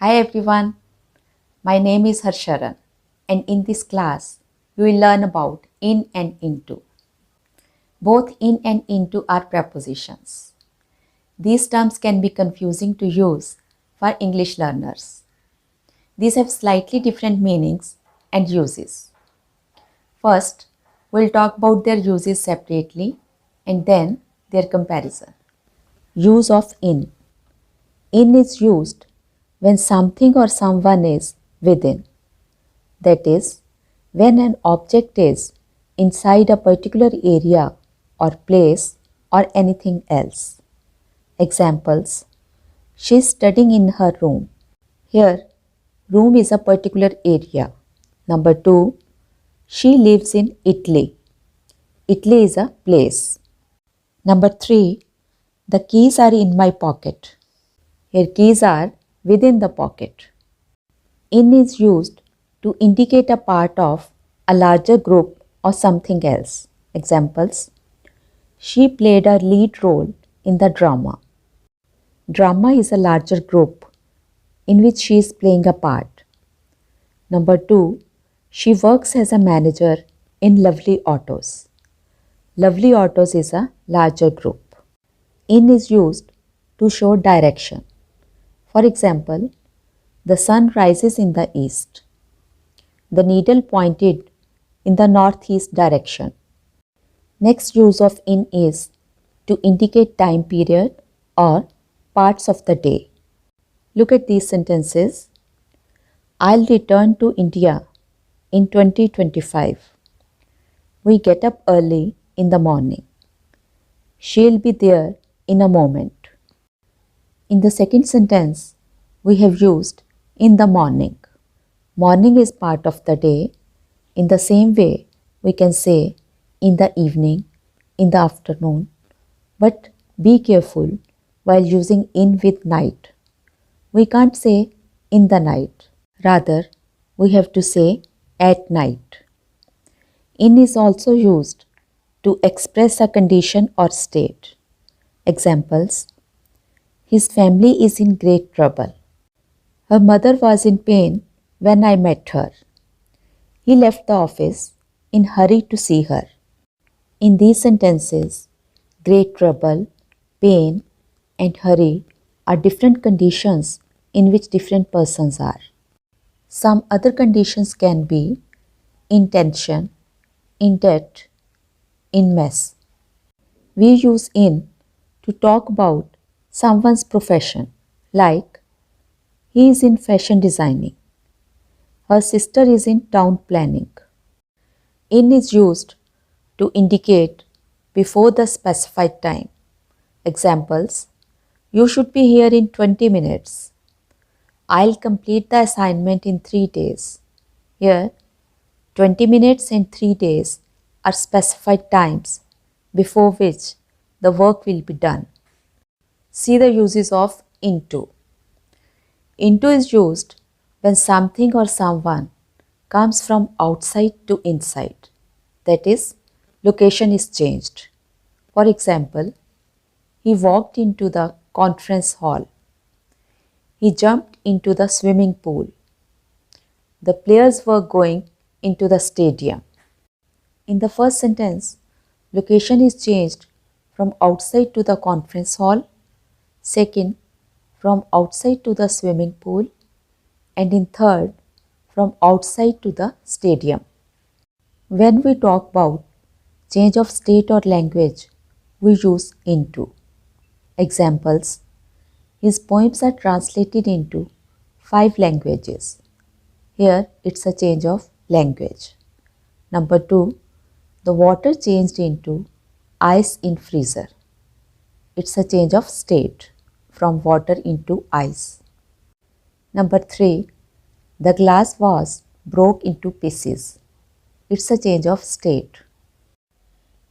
Hi everyone, my name is Harsharan and in this class we will learn about in and into. Both in and into are prepositions. These terms can be confusing to use for English learners. These have slightly different meanings and uses. First, we'll talk about their uses separately and then their comparison. Use of in. In is used when something or someone is within. That is, when an object is inside a particular area or place or anything else. Examples: she is studying in her room. Here, room is a particular area. Number 2, she lives in Italy. Italy is a place. Number 3, the keys are in my pocket. Here, keys are within the pocket. In is used to indicate a part of a larger group or something else. Examples: she played a lead role in the drama. Drama is a larger group in which she is playing a part. Number 2, she works as a manager in Lovely Autos. Lovely Autos is a larger group. In is used to show direction. For example, the sun rises in the east. The needle pointed in the northeast direction. Next use of in is to indicate time period or parts of the day. Look at these sentences. I'll return to India in 2025. We get up early in the morning. She'll be there in a moment. In the second sentence, we have used in the morning. Morning is part of the day. In the same way, we can say in the evening, in the afternoon. But be careful while using in with night. We can't say in the night. Rather, we have to say at night. In is also used to express a condition or state. Examples: his family is in great trouble. Her mother was in pain when I met her. He left the office in hurry to see her. In these sentences, great trouble, pain, and hurry are different conditions in which different persons are. Some other conditions can be in tension, in debt, in mess. We use in to talk about someone's profession, like he is in fashion designing. Her sister is in town planning. In is used to indicate before the specified time. Examples: you should be here in 20 minutes. I'll complete the assignment in 3 days. Here, 20 minutes and 3 days are specified times before which the work will be done. See the uses of into. Into is used when something or someone comes from outside to inside. That is, location is changed. For example, he walked into the conference hall. He jumped into the swimming pool. The players were going into the stadium. In the first sentence, location is changed from outside to the conference hall. Second, from outside to the swimming pool. And in third, from outside to the stadium. When we talk about change of state or language, we use into. Examples: his poems are translated into 5 languages. Here it's a change of language. Number 2, the water changed into ice in freezer. It's a change of state from water into ice. Number 3, the glass vase broke into pieces. It's a change of state.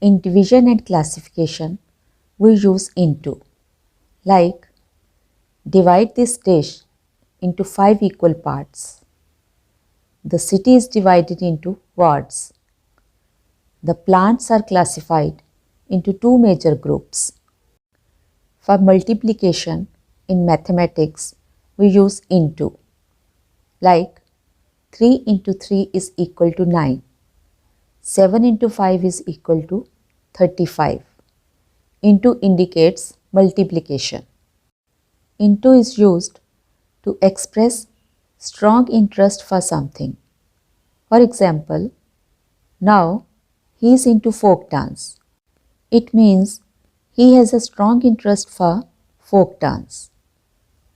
In division and classification, we use into. Like, divide this dish into 5 equal parts. The city is divided into wards. The plants are classified into 2 major groups. For multiplication in mathematics, we use into. Like 3 into 3 is equal to 9. 7 into 5 is equal to 35. Into indicates multiplication. Into is used to express strong interest for something. For example, now he is into folk dance. It means he has a strong interest for folk dance.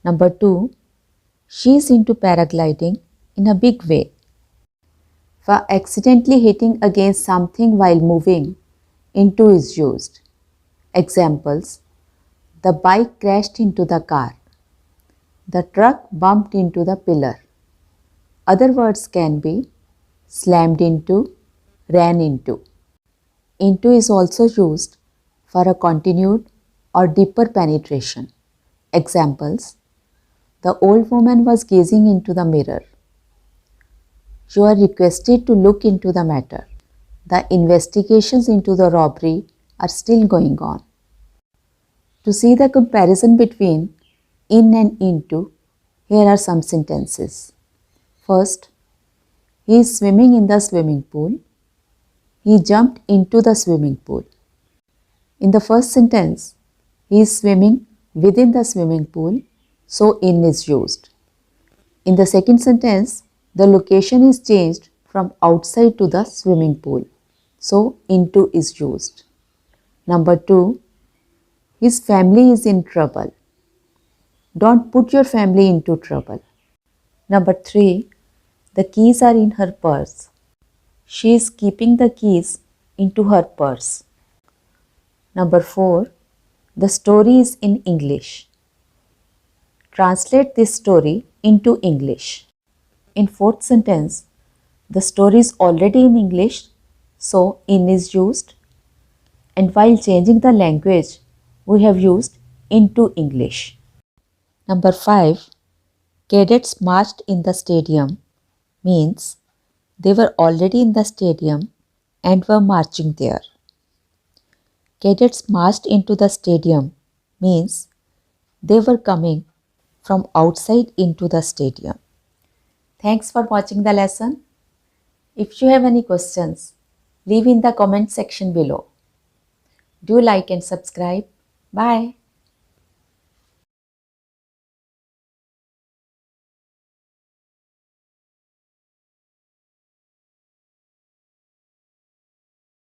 Number 2, she is into paragliding in a big way. For accidentally hitting against something while moving, into is used. Examples: the bike crashed into the car. The truck bumped into the pillar. Other words can be slammed into, ran into. Into is also used for a continued or deeper penetration. Examples: the old woman was gazing into the mirror. You are requested to look into the matter. The investigations into the robbery are still going on. To see the comparison between in and into, here are some sentences. First, he is swimming in the swimming pool. He jumped into the swimming pool. In the first sentence, he is swimming within the swimming pool, so in is used. In the second sentence, the location is changed from outside to the swimming pool, so into is used. Number 2, his family is in trouble. Don't put your family into trouble. Number 3, the keys are in her purse. She is keeping the keys into her purse. Number 4, the story is in English. Translate this story into English. In fourth sentence, the story is already in English, so in is used. And while changing the language, we have used into English. Number 5, cadets marched in the stadium means they were already in the stadium and were marching there. Cadets marched into the stadium means they were coming from outside into the stadium. Thanks for watching the lesson. If you have any questions, leave in the comment section below. Do like and subscribe. Bye.